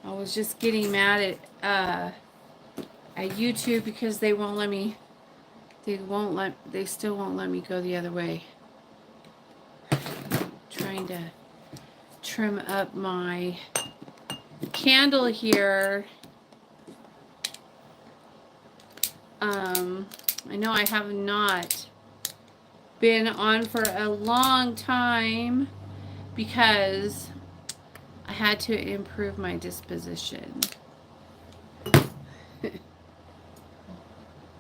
I was just getting mad at YouTube because they won't let me. They still won't let me go the other way. Trying to trim up my candle here. I know I have not been on for a long time because I had to improve my disposition.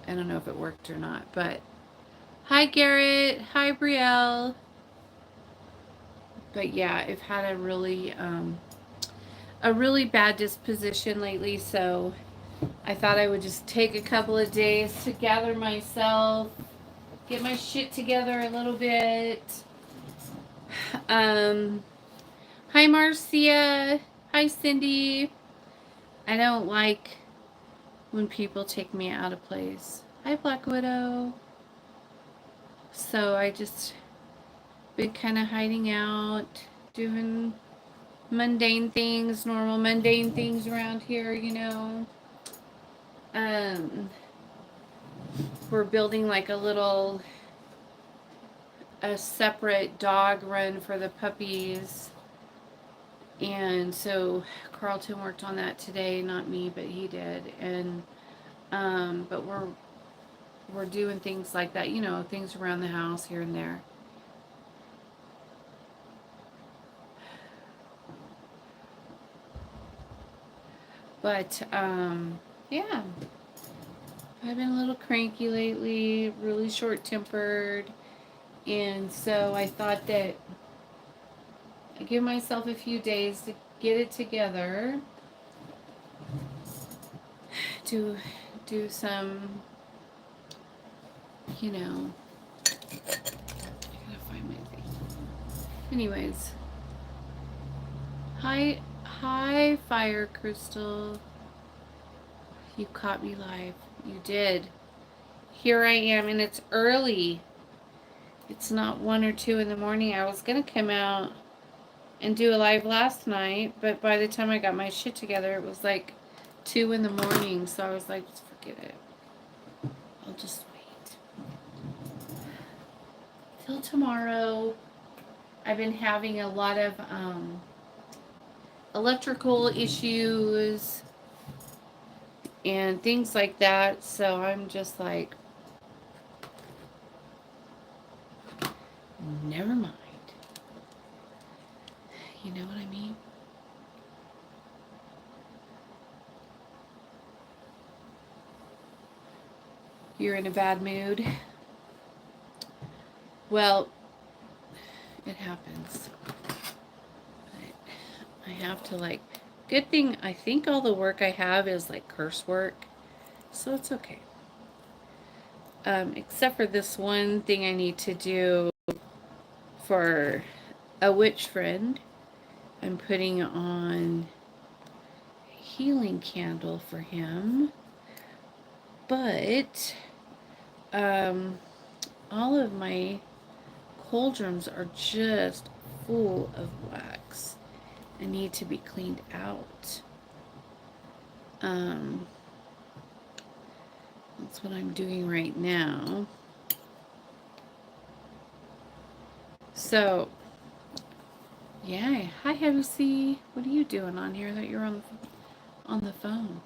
I don't know if it worked or not, but hi Garrett, hi Brielle. But yeah, I've had a really bad disposition lately, so I thought I would just take a couple of days to gather myself, get my shit together a little bit. Hi Marcia, hi Cindy. I don't like when people take me out of place. Hi Black Widow. So I just been kind of hiding out, doing mundane things, normal mundane things around here, you know. We're building like a separate dog run for the puppies. And so Carlton worked on that today, not me, but he did. And but we're doing things like that, you know, things around the house here and there. But yeah, I've been a little cranky lately, really short-tempered, and so I thought that I'd give myself a few days to get it together, to do some, you know, I gotta find my thing. Anyways, hi, Fire Crystal. You caught me live. You did. Here I am, and it's early. It's not 1 or 2 in the morning. I was gonna come out and do a live last night, but by the time I got my shit together, it was like 2 in the morning. So I was like, just forget it. I'll just wait till tomorrow. I've been having a lot of electrical issues and things like that, so I'm just like, never mind. You know what I mean? You're in a bad mood. Well, it happens. I have to like, good thing I think all the work I have is like curse work, so it's okay. Except for this one thing I need to do for a witch friend. I'm putting on a healing candle for him, but all of my cauldrons are just full of wax and need to be cleaned out. That's what I'm doing right now. So, yeah. Hi, Hennessy. What are you doing on here that you're on the phone?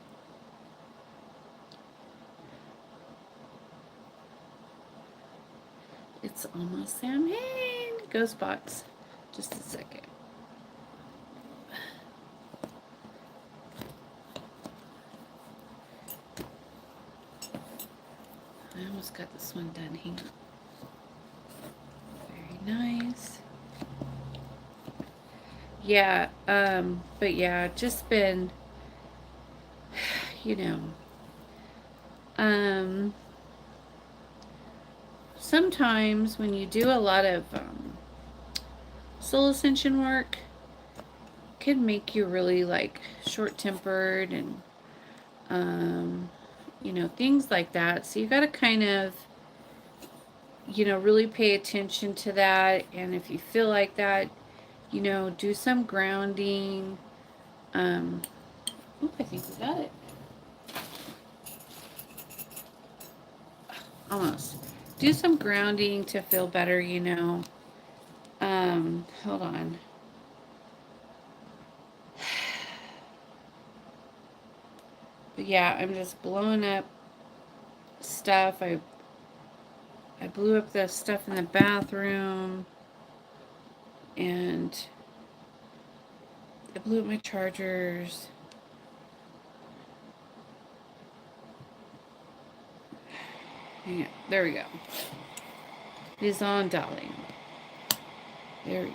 It's almost Samhain. Ghost box. Just a second. I almost got this one done. Hang on. Very nice. Yeah, but yeah, just been, you know, sometimes when you do a lot of soul ascension work, it can make you really like short-tempered and you know, things like that. So you got to kind of, you know, really pay attention to that. And if you feel like that, you know, do some grounding. Oh, I think we got it. Almost. Do some grounding to feel better, you know. Hold on. But yeah, I'm just blowing up stuff. I blew up the stuff in the bathroom, and I blew up my chargers. Hang on. There we go. It is on, darling. There we go.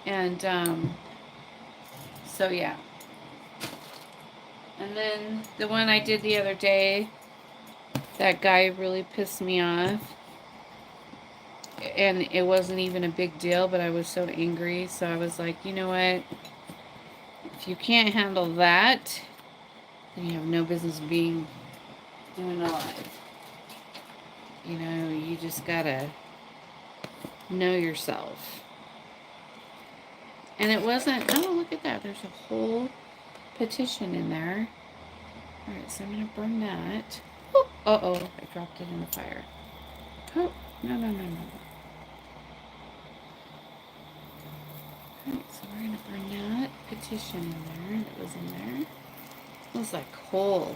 And so yeah. And then the one I did the other day, that guy really pissed me off. And it wasn't even a big deal, but I was so angry. So I was like, you know what? If you can't handle that, then you have no business being doing alive. You know, you just gotta know yourself. And it wasn't, oh, look at that. There's a whole petition in there. All right, so I'm going to burn that. Oh, uh-oh, I dropped it in the fire. Oh, no. All right, so we're going to burn that petition in there that was in there. It was like coal.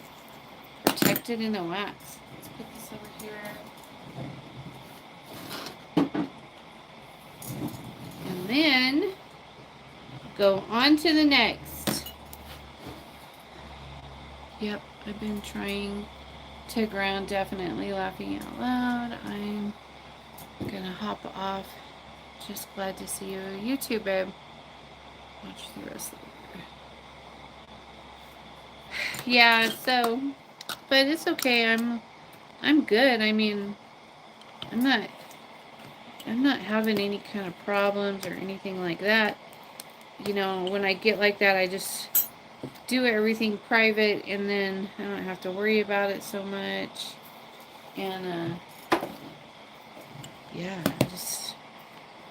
Protected in the wax. Let's put this over here. And then go on to the next. Yep, I've been trying to ground, definitely laughing out loud. I'm gonna hop off. Just glad to see you. YouTube, babe. Watch the rest of it. Yeah, so, but it's okay. I'm good. I mean, I'm not having any kind of problems or anything like that. You know, when I get like that, I just do everything private, and then I don't have to worry about it so much. And yeah, I just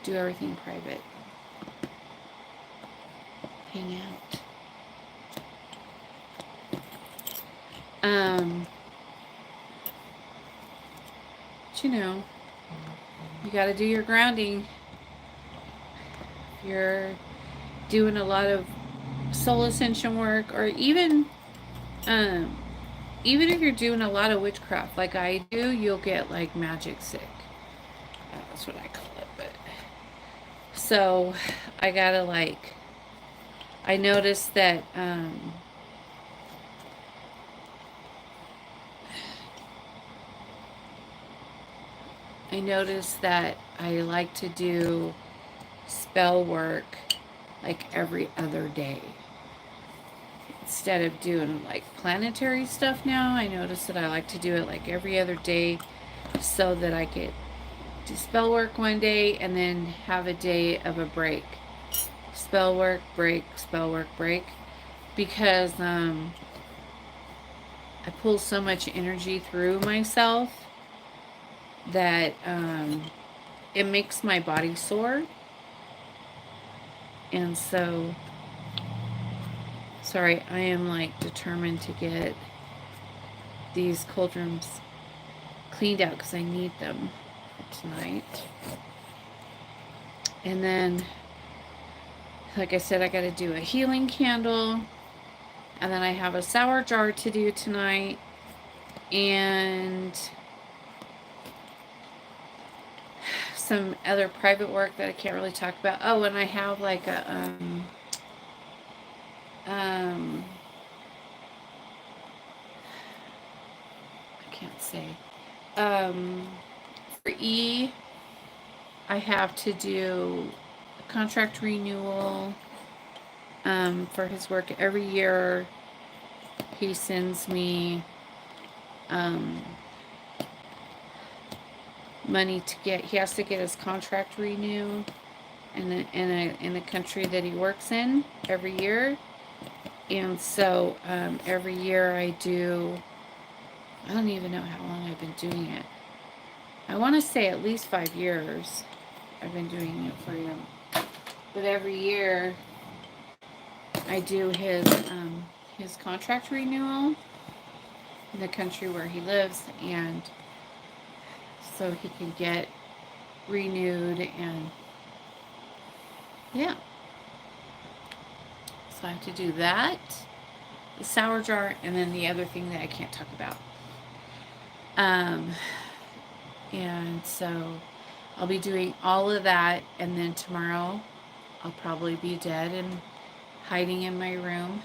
do everything private. Hang out. But you know, you got to do your grounding. You're doing a lot of soul ascension work, or even if you're doing a lot of witchcraft like I do, you'll get like magic sick. That's what I call it. But so I gotta like, I noticed that I like to do spell work like every other day. Instead of doing like planetary stuff now, I notice that I like to do it like every other day, so that I could do spell work one day and then have a day of a break. Spell work, break, spell work, break. Because I pull so much energy through myself that it makes my body sore. And so, sorry, I am like determined to get these cauldrons cleaned out because I need them tonight. And then, like I said, I got to do a healing candle. And then I have a sour jar to do tonight. And some other private work that I can't really talk about. Oh, and I have like a I can't say. For E, I have to do a contract renewal for his work every year. He sends me money to get. He has to get his contract renewed in the country that he works in every year. And so every year I do. I don't even know how long I've been doing it. I want to say at least 5 years I've been doing it for him. But every year I do his contract renewal in the country where he lives, and so he can get renewed, and yeah, so I have to do that, the sour jar, and then the other thing that I can't talk about. And so I'll be doing all of that, and then tomorrow I'll probably be dead and hiding in my room.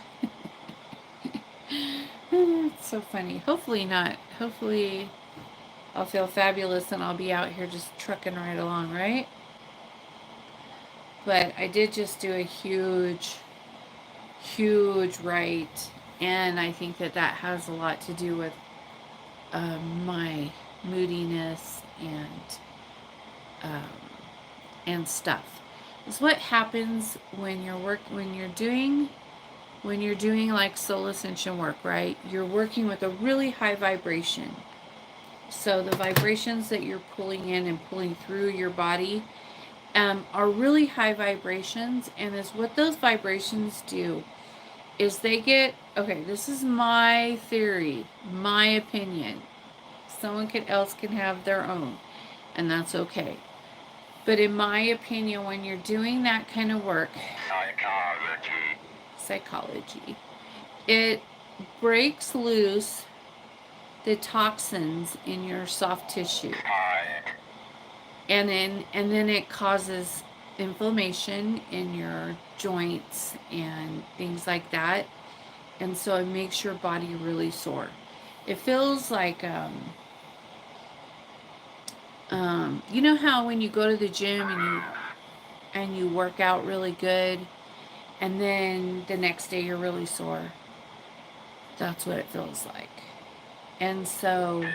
It's so funny. Hopefully not. Hopefully I'll feel fabulous and I'll be out here just trucking right along, right? But I did just do a huge right, and I think that that has a lot to do with my moodiness and stuff. It's what happens when you're doing like soul ascension work, right? You're working with a really high vibration. So the vibrations that you're pulling in and pulling through your body are really high vibrations, and is what those vibrations do is they get, okay, this is my theory, my opinion. Someone else can have their own, and that's okay. But in my opinion, when you're doing that kind of work, psychology, it breaks loose the toxins in your soft tissue. And then it causes inflammation in your joints and things like that. And so it makes your body really sore. It feels like you know how when you go to the gym and you work out really good, and then the next day you're really sore? That's what it feels like. And so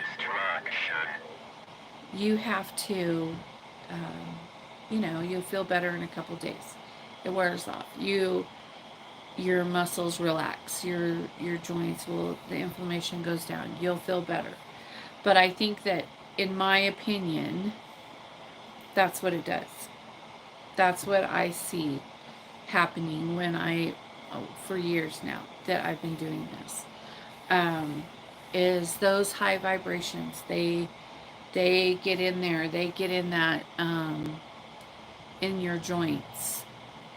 you have to, you'll feel better in a couple days. It wears off. Your muscles relax. Your joints the inflammation goes down. You'll feel better. But I think that, in my opinion, that's what it does. That's what I see happening for years now that I've been doing this. Is those high vibrations, they get in there, they get in that, in your joints,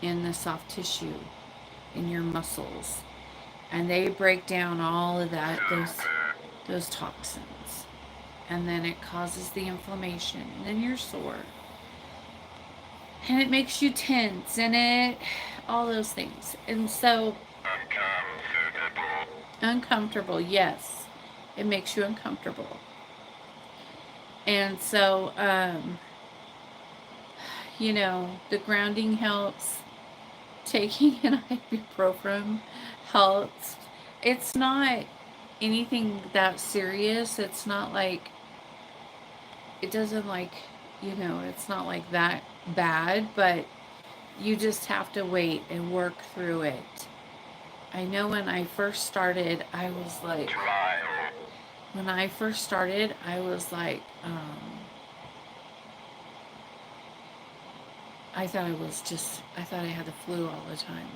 in the soft tissue, in your muscles, and they break down all of that, those toxins, and then it causes the inflammation, and then you're sore, and it makes you tense, and all those things, and so uncomfortable, yes, it makes you uncomfortable. And so, the grounding helps. Taking an ibuprofen helps. It's not anything that serious. It's not like, it doesn't like, it's not like that bad, but you just have to wait and work through it. I know when I first started, I was like, I thought I had the flu all the time.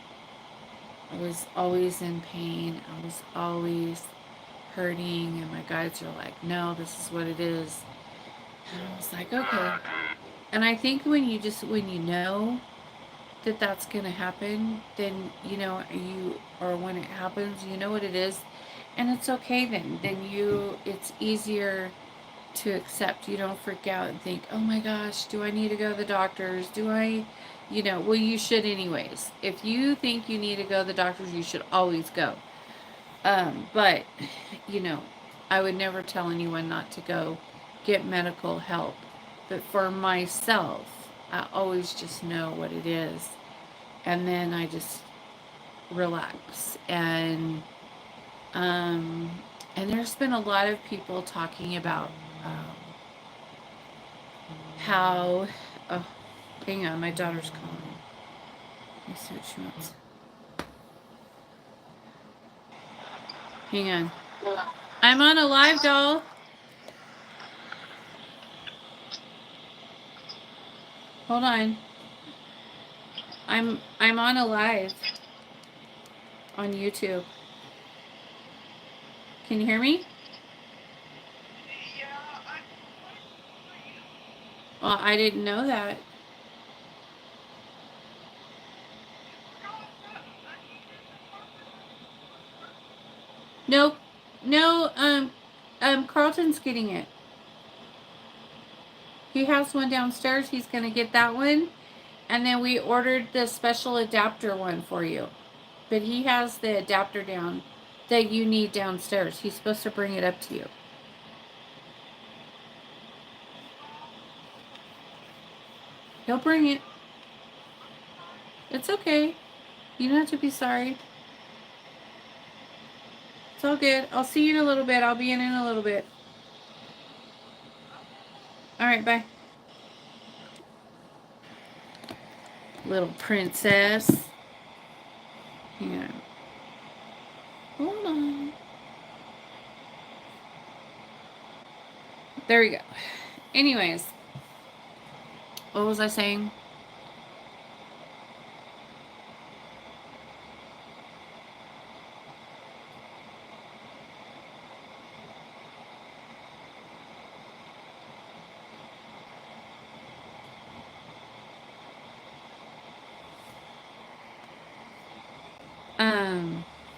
I was always in pain. I was always hurting, and my guides are like, no, this is what it is. And I was like, okay. And I think when you know that that's going to happen, then, or when it happens, you know what it is, and it's okay then. It's easier to accept. You don't freak out and think, oh my gosh, do I need to go to the doctors? Well, you should anyways. If you think you need to go to the doctors, you should always go. But, I would never tell anyone not to go get medical help. But for myself, I always just know what it is. And then I just relax. And there's been a lot of people talking about how, oh, hang on, my daughter's calling. Let me see what she wants. Hang on. I'm on a live, doll. Hold on. I'm on a live. on YouTube. Can you hear me? Well, I didn't know that. Nope. No, Carlton's getting it. He has one downstairs. He's going to get that one. And then we ordered the special adapter one for you. But he has the adapter down that you need downstairs. He's supposed to bring it up to you. He'll bring it. It's okay. You don't have to be sorry. It's all good. I'll see you in a little bit. I'll be in a little bit. All right, bye. Little princess. Yeah. Hold on. There we go. Anyways, what was I saying?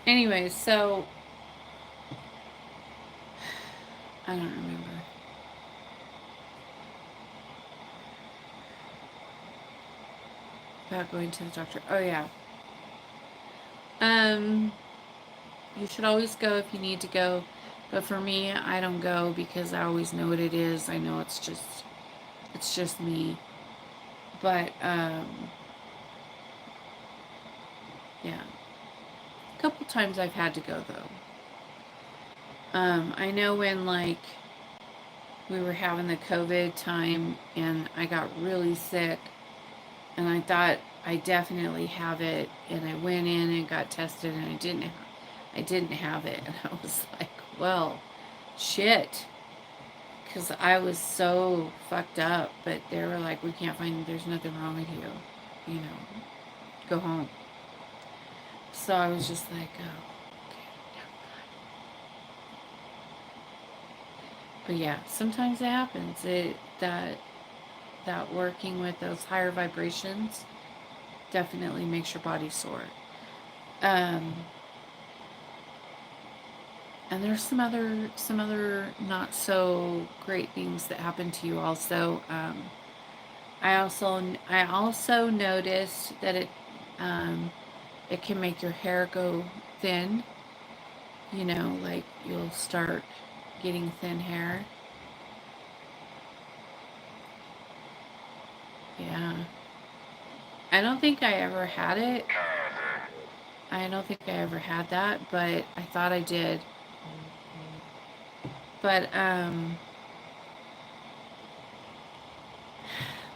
Anyways, so I don't remember. About going to the doctor. Oh yeah. You should always go if you need to go. But for me, I don't go because I always know what it is. I know it's just me. But yeah. A couple times I've had to go though. I know when like we were having the COVID time and I got really sick and I thought I definitely have it, and I went in and got tested and I didn't have it, and I was like, well, shit, because I was so fucked up. But they were like, we can't find, there's nothing wrong with you, you know, go home. So I was just like, oh, okay. But yeah, sometimes it happens. That working with those higher vibrations definitely makes your body sore. And there's some other not so great things that happen to you also. I also noticed that it can make your hair go thin. You know, like you'll start getting thin hair. Yeah. I don't think I ever had it. I don't think I ever had that, but I thought I did. But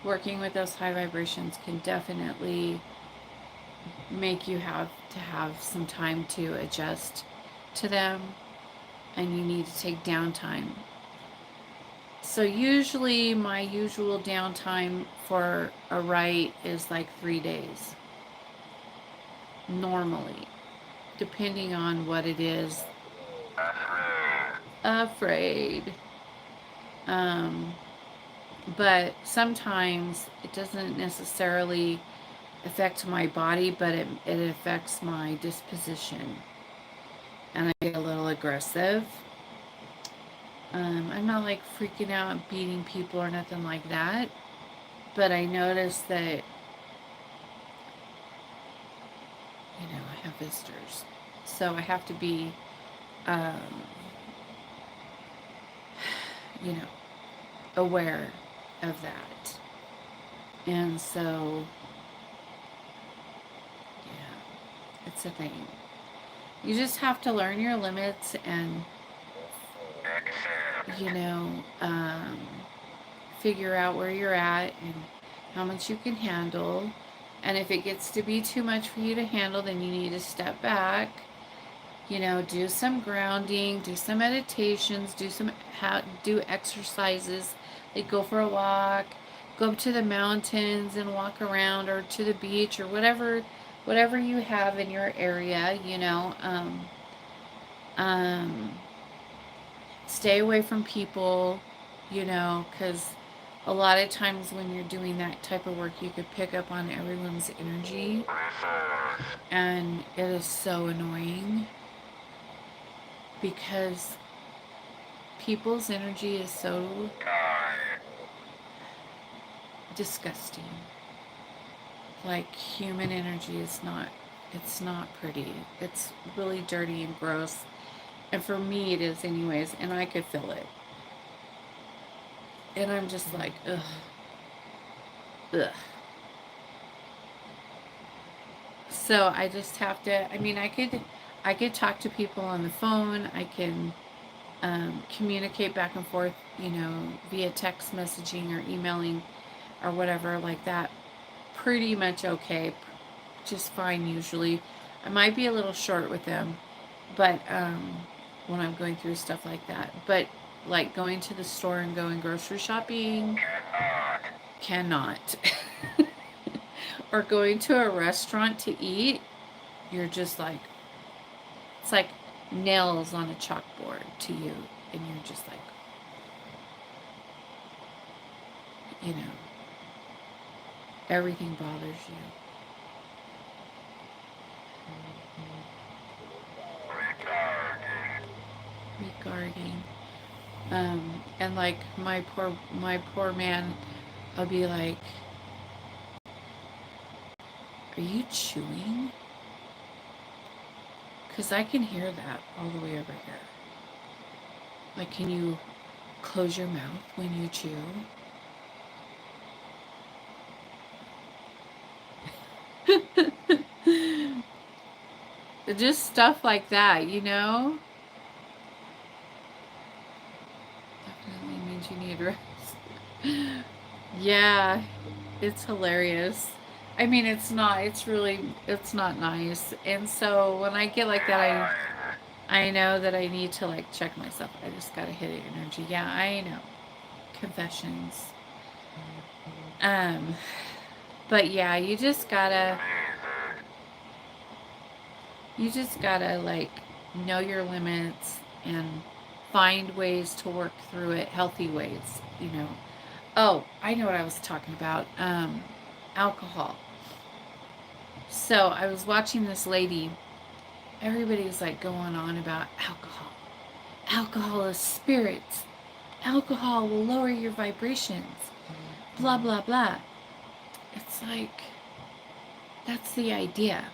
working with those high vibrations can definitely make you have to have some time to adjust to them, and you need to take downtime. So usually my usual downtime for a rite is like 3 days. Normally. Depending on what it is. Afraid. But sometimes it doesn't necessarily affect my body, but it affects my disposition. And I get a little aggressive. I'm not like freaking out and beating people or nothing like that. But I notice that, you know, I have visitors. So I have to be, you know, aware of that. And so, yeah, it's a thing. You just have to learn your limits and, you know, figure out where you're at and how much you can handle. And if it gets to be too much for you to handle, then you need to step back, you know, do some grounding, do some meditations, do exercises, like go for a walk, go up to the mountains and walk around, or to the beach, or whatever whatever you have in your area, um, stay away from people, because a lot of times when you're doing that type of work, you could pick up on everyone's energy, and it is so annoying because people's energy is so disgusting. Like, human energy is not, it's not pretty. It's really dirty and gross. And for me, it is anyways, and I could feel it. And I'm just like, ugh, ugh. So I just have to, I mean, I could talk to people on the phone. I can communicate back and forth, via text messaging or emailing or whatever like that. Pretty much okay. Just fine usually. I might be a little short with them, but when I'm going through stuff like that. But like going to the store and going grocery shopping, cannot. Or going to a restaurant to eat, you're just like, it's like nails on a chalkboard to you, and you're just like, everything bothers you. Regarding. And like my poor man, I'll be like, are you chewing? Because I can hear that all the way over here. Like, can you close your mouth when you chew? Just stuff like that, Definitely means you need rest. Yeah, it's hilarious. I mean, it's not nice. And so when I get like that, I know that I need to like check myself. I just gotta hit it energy. Yeah, I know. Confessions. Um, but yeah, you just gotta like know your limits and find ways to work through it, healthy ways. Oh, I know what I was talking about. Alcohol. So I was watching this lady. Everybody's like going on about alcohol. Alcohol is spirits. Alcohol will lower your vibrations. Blah, blah, blah. It's like, that's the idea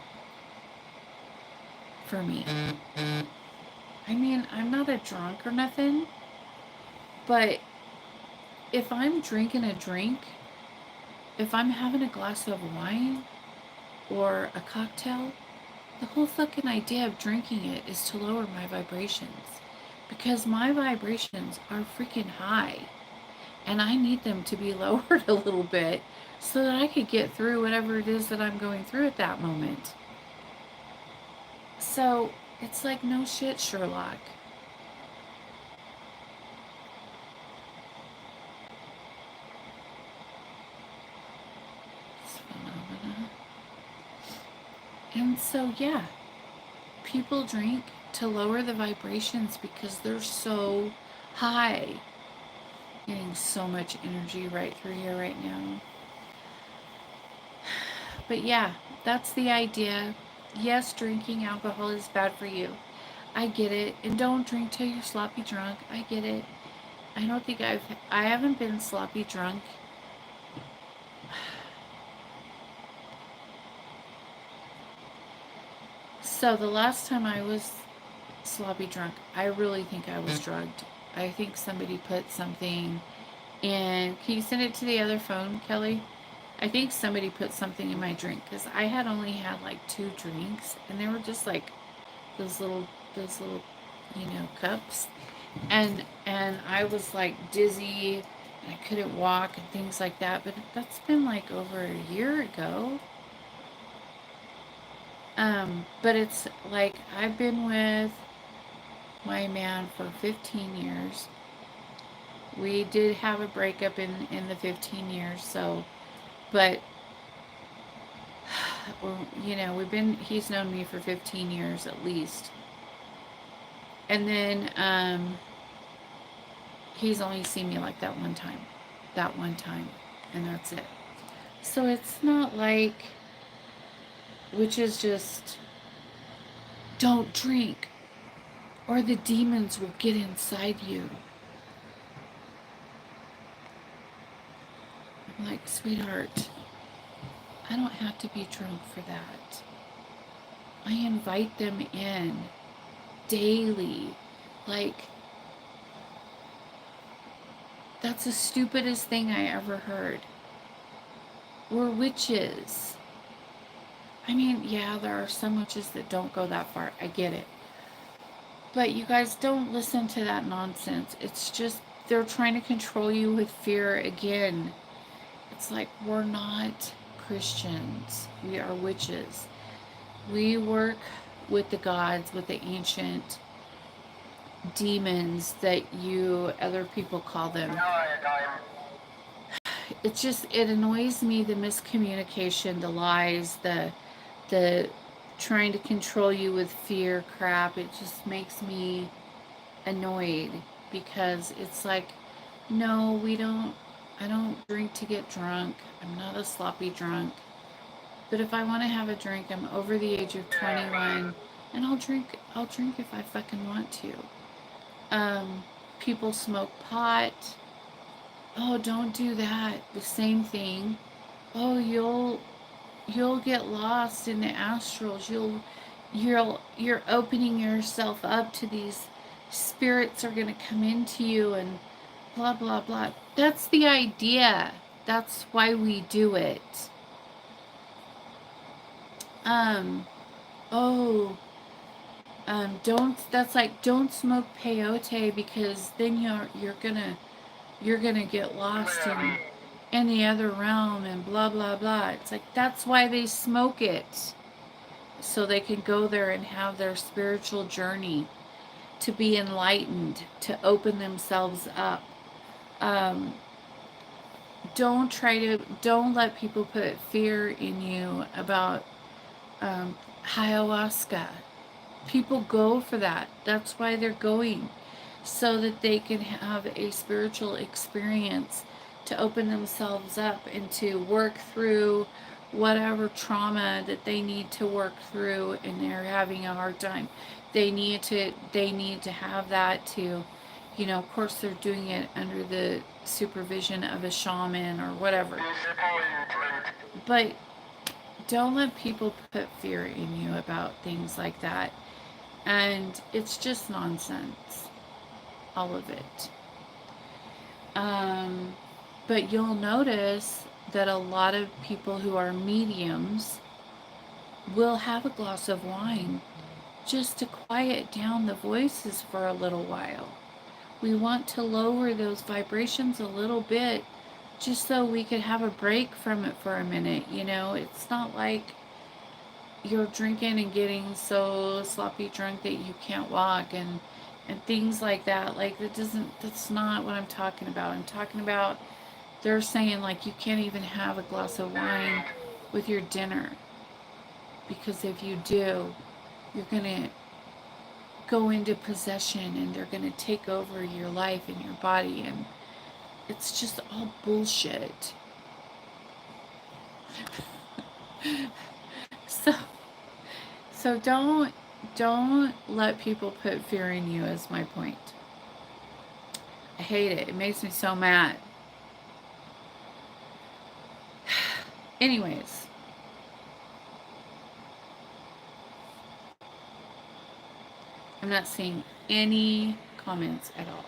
for me. I mean, I'm not a drunk or nothing, but if I'm drinking a drink, if I'm having a glass of wine or a cocktail, the whole fucking idea of drinking it is to lower my vibrations. Because my vibrations are freaking high. And I need them to be lowered a little bit so that I could get through whatever it is that I'm going through at that moment. So it's like, no shit, Sherlock. It's phenomena. And so, yeah, people drink to lower the vibrations because they're so high. Getting so much energy right through here right now. But yeah, that's the idea. Yes, drinking alcohol is bad for you. I get it. And don't drink till you're sloppy drunk. I get it. I don't think I haven't been sloppy drunk. So the last time I was sloppy drunk, I really think I was drugged. I think somebody put something in. Can you send it to the other phone, Kelly? I think somebody put something in my drink because I had only had like 2 drinks, and they were just like those little cups, and I was like dizzy and I couldn't walk and things like that. But that's been like over a year ago. But it's like I've been with my man for 15 years. We did have a breakup in the 15 years, so, but Well, he's known me for 15 years at least. And then he's only seen me like that one time. That one time. And that's it. So it's not like, which is just, don't drink or the demons will get inside you. I'm like, sweetheart, I don't have to be drunk for that. I invite them in daily. Like, that's the stupidest thing I ever heard. We're witches. I mean, yeah, there are some witches that don't go that far. I get it. But you guys don't listen to that nonsense. It's just they're trying to control you with fear again. It's like, we're not Christians. We are witches. We work with the gods, with the ancient demons that you other people call them. It annoys me, the miscommunication, the lies, the trying to control you with fear crap. It just makes me annoyed because it's like, no, I don't drink to get drunk. I'm not a sloppy drunk. But if I want to have a drink, I'm over the age of 21 and I'll drink if I fucking want to. People smoke pot. Oh, don't do that. The same thing. Oh, you'll get lost in the astrals. You're opening yourself up to these spirits are going to come into you and blah blah blah. That's the idea. That's why we do it. Oh, don't smoke peyote because then you're gonna get lost in the other realm and blah blah blah. It's like, that's why they smoke it, so they can go there and have their spiritual journey, to be enlightened, to open themselves up. um, don't let people put fear in you about ayahuasca. People go for that. That's why they're going, so that they can have a spiritual experience, to open themselves up and to work through whatever trauma that they need to work through and they're having a hard time. They need to have that to, of course they're doing it under the supervision of a shaman or whatever. But don't let people put fear in you about things like that. And it's just nonsense, all of it. But you'll notice that a lot of people who are mediums will have a glass of wine just to quiet down the voices for a little while. We want to lower those vibrations a little bit just so we could have a break from it for a minute. It's not like you're drinking and getting so sloppy drunk that you can't walk and things like that. Like, that's not what I'm talking about. I'm talking about, they're saying like you can't even have a glass of wine with your dinner, because if you do, you're gonna go into possession and they're gonna take over your life and your body, and it's just all bullshit. So don't let people put fear in you, is my point. I hate it. It makes me so mad. Anyways. I'm not seeing any comments at all.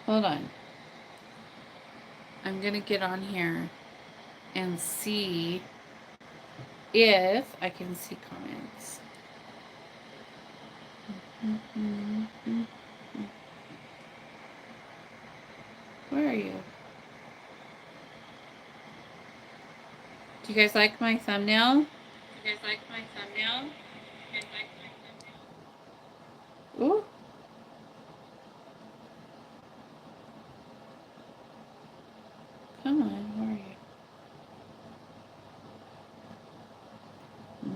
Hold on. I'm going to get on here and see if I can see comments. Where are you? Do you guys like my thumbnail? Ooh. Come on, where are you?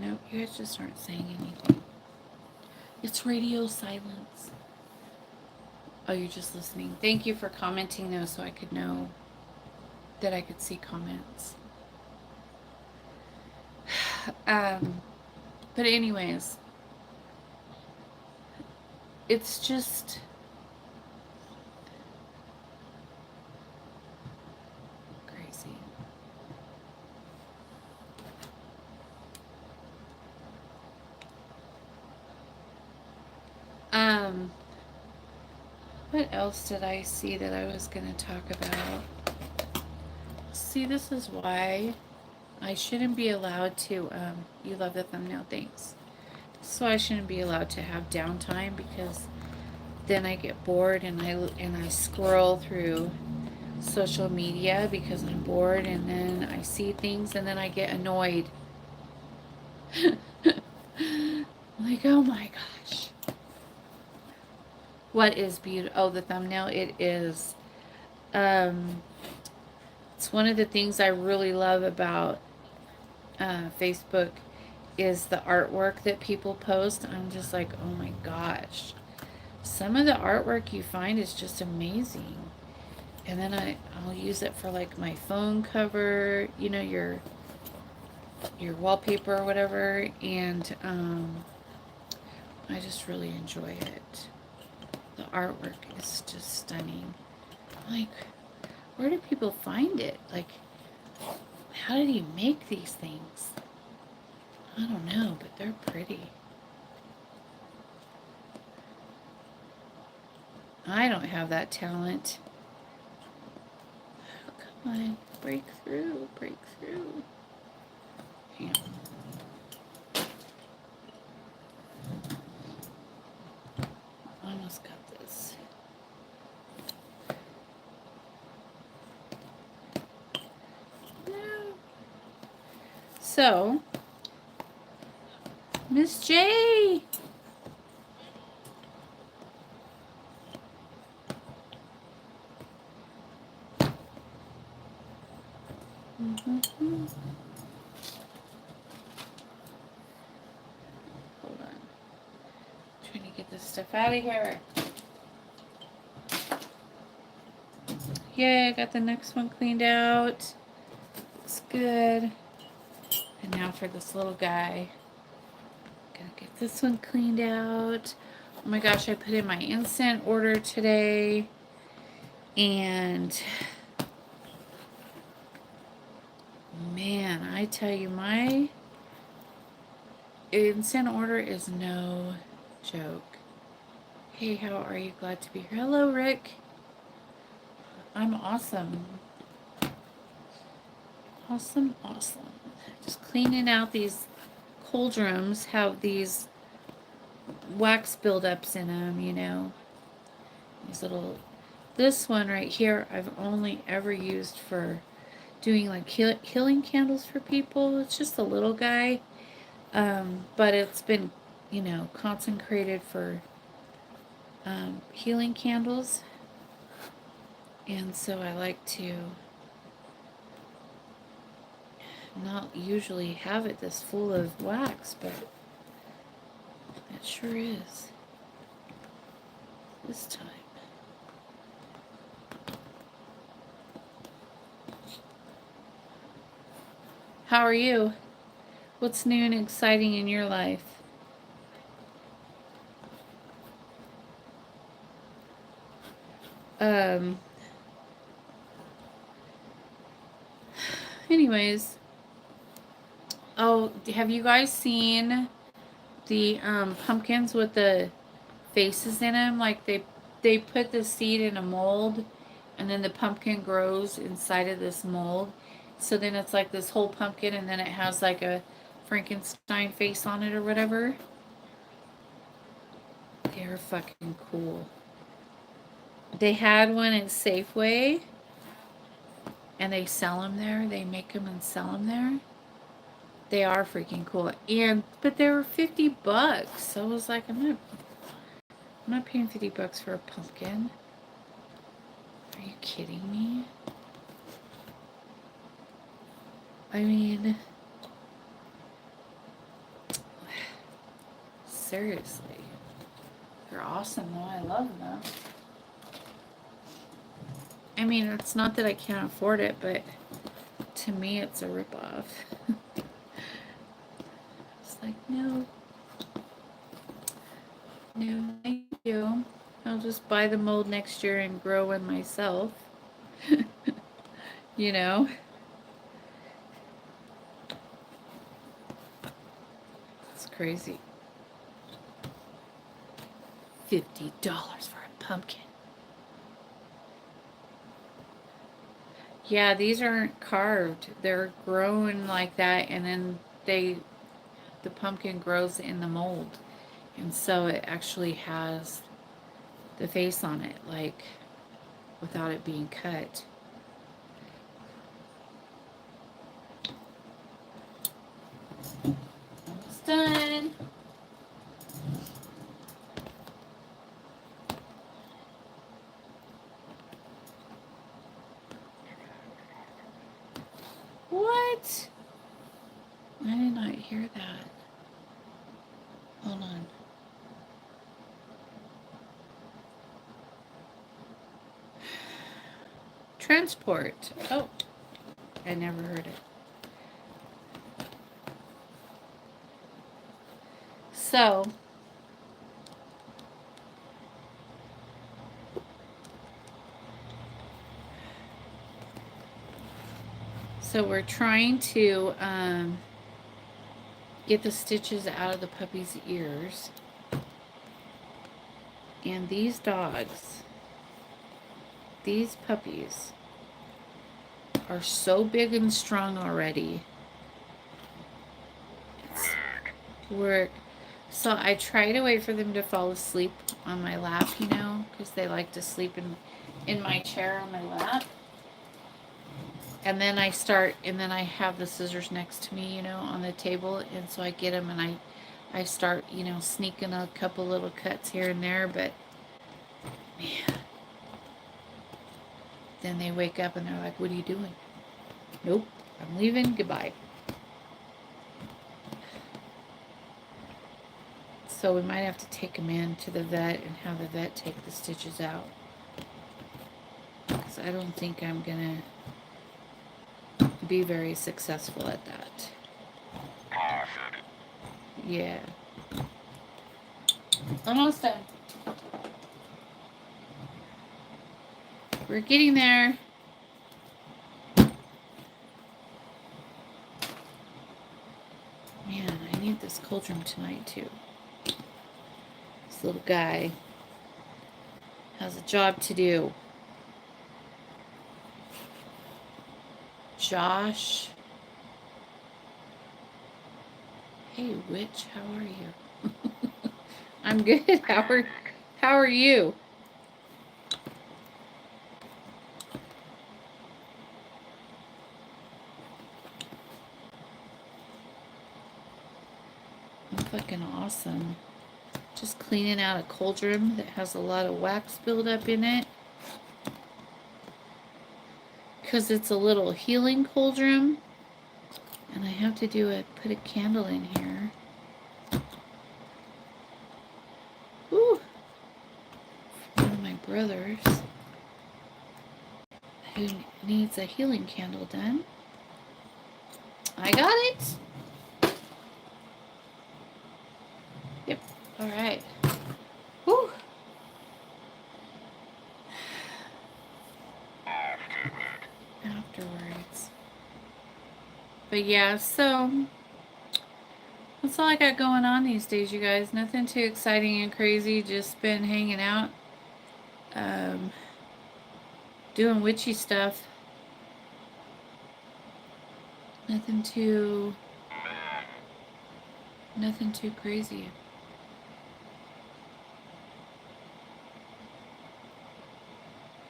Nope, you guys just aren't saying anything. It's radio silence. Oh, you're just listening. Thank you for commenting though, so I could know that I could see comments. But anyways, it's just crazy. What else did I see that I was going to talk about? See, this is why I shouldn't be allowed to, you love the thumbnail, thanks. So I shouldn't be allowed to have downtime, because then I get bored and I scroll through social media because I'm bored, and then I see things and then I get annoyed. Like, oh my gosh. What is beautiful? Oh, the thumbnail. It is. It's one of the things I really love about Facebook is the artwork that people post. I'm just like, oh my gosh. Some of the artwork you find is just amazing. And then I'll use it for like my phone cover, you know, your wallpaper or whatever, and I just really enjoy it. The artwork is just stunning. Like, where do people find it? Like, how did he make these things? I don't know, but they're pretty. I don't have that talent. Oh, come on, break through, break through. Yeah. Almost got this. No. So, Miss J. Hold on. Trying to get this stuff out of here. Yay, I got the next one cleaned out. Looks good. And now for this little guy. Gotta get this one cleaned out. Oh my gosh, I put in my instant order today. And man, I tell you, my instant order is no joke. Hey, how are you? Glad to be here. Hello, Rick. I'm awesome. Awesome, awesome. Just cleaning out these cauldrons, have these wax buildups in them, you know. These little, this one right here, I've only ever used for doing like healing candles for people. It's just a little guy, but it's been, you know, consecrated for healing candles. And so I like to not usually have it this full of wax, but it sure is this time. How are you? What's new and exciting in your life? Anyways, oh, have you guys seen the pumpkins with the faces in them? Like they put the seed in a mold, and then the pumpkin grows inside of this mold. So then it's like this whole pumpkin, and then it has like a Frankenstein face on it or whatever. They're fucking cool. They had one at Safeway, and they sell them there. They make them and sell them there. They are freaking cool. But they were $50. So I was like, I'm not I'm not paying $50 for a pumpkin. Are you kidding me? I mean, seriously. They're awesome though. I love them. I mean, it's not that I can't afford it, but to me it's a ripoff. It's like, no. No, thank you. I'll just buy the mold next year and grow one myself. You know? It's crazy. $50 for a pumpkin. Yeah, these aren't carved. They're grown like that, and then the pumpkin grows in the mold. And so it actually has the face on it, like, without it being cut. Almost done. What? I did not hear that. Hold on. Transport. Oh, I never heard it. So, we're trying to get the stitches out of the puppy's ears. And these dogs, these puppies, are so big and strong already. It's work. So I try to wait for them to fall asleep on my lap, you know, because they like to sleep in my chair on my lap. And then I have the scissors next to me, you know, on the table. And so I get them and I start, you know, sneaking a couple little cuts here and there. But, man, then they wake up and they're like, what are you doing? Nope, I'm leaving. Goodbye. So we might have to take him in to the vet and have the vet take the stitches out. Because I don't think I'm going to be very successful at that. Yeah. Almost done. We're getting there. Man, I need this cauldron tonight too. This little guy has a job to do. Josh. Hey, witch, how are you? I'm good. How are you? I'm fucking awesome. Just cleaning out a cauldron that has a lot of wax buildup in it. Because it's a little healing cauldron. And I have to put a candle in here. Ooh. One of my brothers who needs a healing candle done. I got it. Yep. All right. Whew. Afterwards. But yeah, so that's all I got going on these days, you guys. Nothing too exciting and crazy. Just been hanging out. Doing witchy stuff. Nothing too crazy.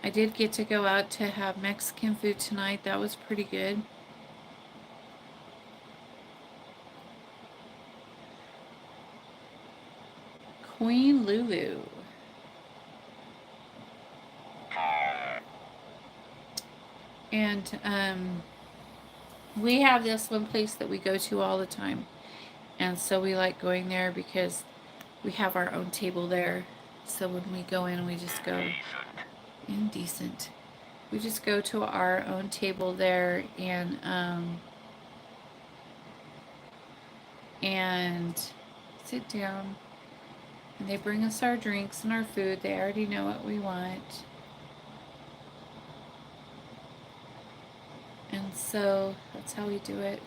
I did get to go out to have Mexican food tonight. That was pretty good. Queen Lulu. And we have this one place that we go to all the time. And so we like going there because we have our own table there. So when we go in, we just go indecent. We just go to our own table there and sit down. And they bring us our drinks and our food. They already know what we want. And so that's how we do it.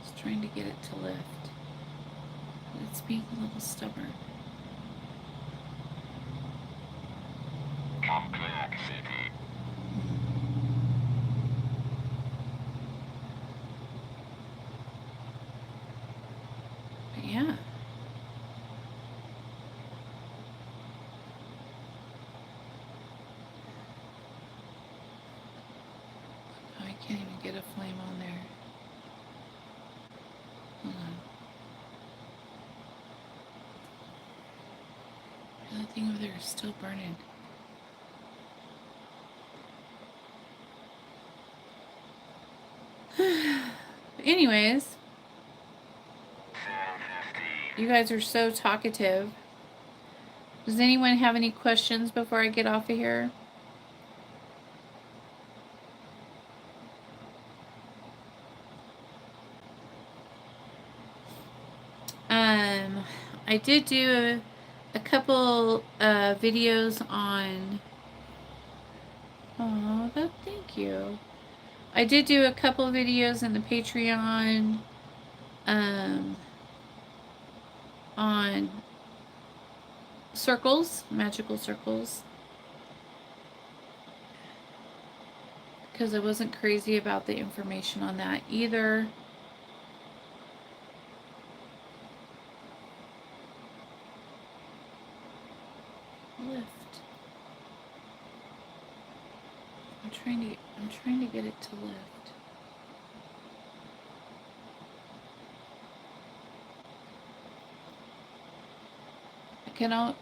Just trying to get it to lift. It's being a little stubborn. Complexity. But yeah. Oh, I can't even get a flame on there. Hold on. The other thing over there is still burning. Anyways, you guys are so talkative. Does anyone have any questions before I get off of here? I did do a couple videos on. Oh, thank you. I did do a couple videos in the Patreon on circles, magical circles, because I wasn't crazy about the information on that either. Lift. I'm trying to get it to lift.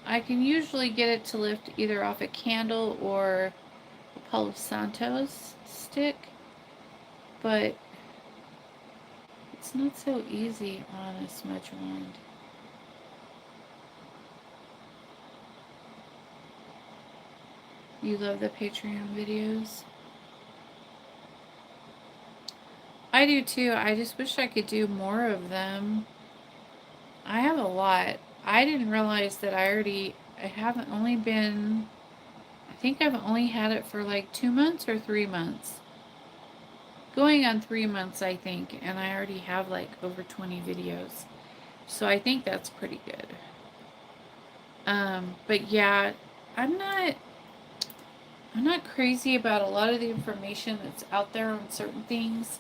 I can usually get it to lift either off a candle or a Palo Santos stick, but it's not so easy on a smudge wand. You love the Patreon videos? I do too. I just wish I could do more of them. I have a lot. I didn't realize that I haven't only been, I think I've only had it for like 2 months or 3 months. Going on 3 months, I think, and I already have like over 20 videos. So I think that's pretty good. But yeah, I'm not crazy about a lot of the information that's out there on certain things.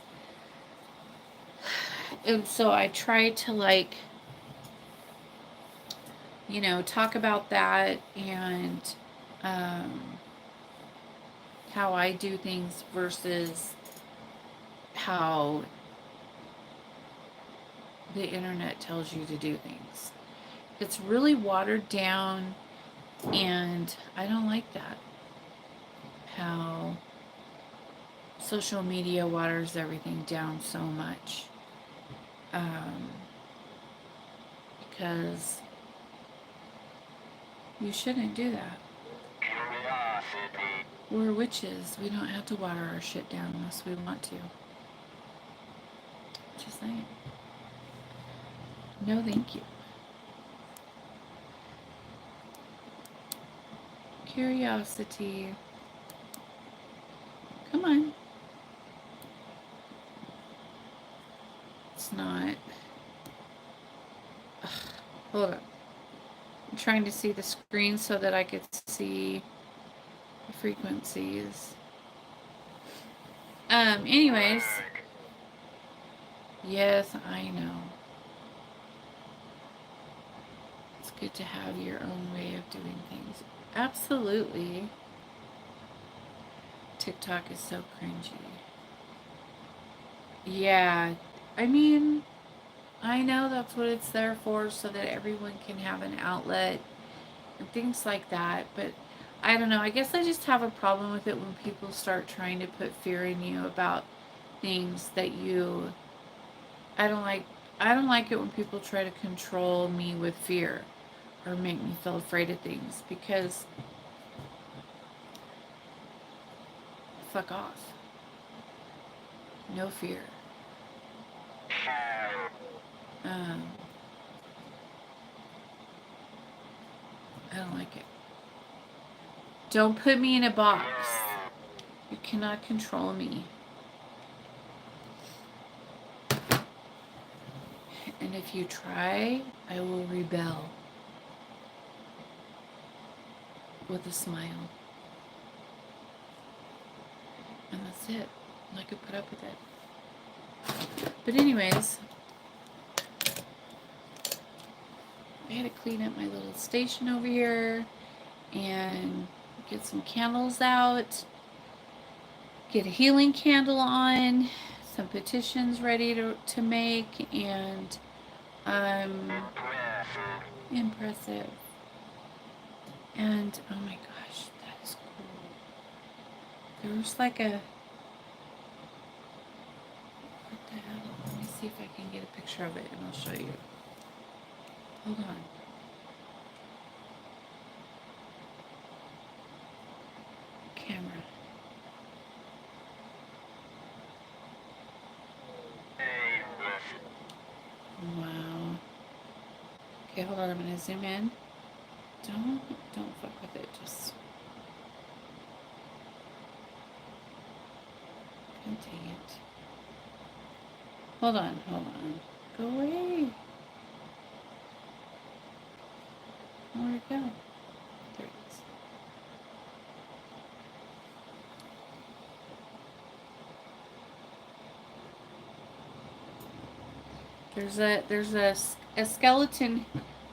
And so I try to like, talk about that and how I do things versus how the internet tells you to do things. It's really watered down, and I don't like that. How social media waters everything down so much. Because you shouldn't do that. We're witches. We don't have to water our shit down unless we want to. Just saying. No, thank you. Curiosity. Come on. It's not. Ugh. Hold up. I'm trying to see the screen so that I could see the frequencies. Anyways. Yes, I know. It's good to have your own way of doing things. Absolutely. TikTok is so cringy. Yeah, I mean, I know that's what it's there for, so that everyone can have an outlet and things like that, but I don't know. I guess I just have a problem with it when people start trying to put fear in you about things that you. I don't like. I don't like it when people try to control me with fear or make me feel afraid of things, because fuck off. No fear. Um, I don't like it. Don't put me in a box. You cannot control me. And if you try, I will rebel. With a smile. And that's it. I could put up with it. But anyways, I had to clean up my little station over here and get some candles out, get a healing candle on, some petitions ready to make, and impressive. And oh my gosh, that is cool. There's like a, what the hell? Let me see if I can get a picture of it and I'll show you. Hold on. Camera. Wow. Okay, hold on. I'm gonna zoom in. Don't fuck with it. Just contain it. Hold on. Go away. Where'd it go? There it is. There's a skeleton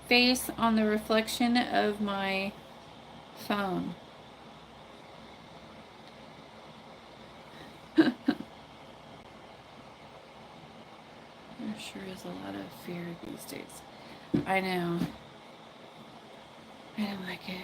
face on the reflection of my phone. There sure is a lot of fear these days. I know. I don't like it.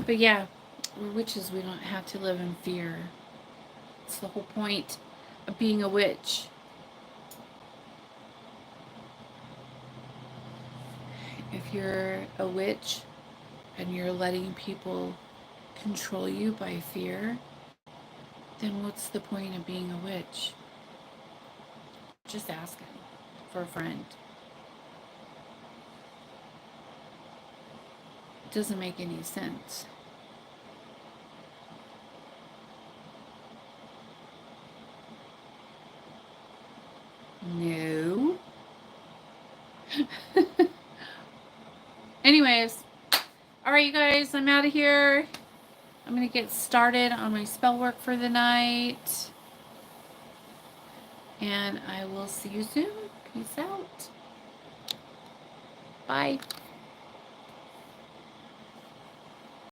But yeah, we're witches. We don't have to live in fear. It's the whole point of being a witch. If you're a witch and you're letting people control you by fear, then what's the point of being a witch? Just asking for a friend. It doesn't make any sense. No. Anyways, all right, you guys, I'm out of here. I'm going to get started on my spell work for the night. And I will see you soon. Peace out. Bye.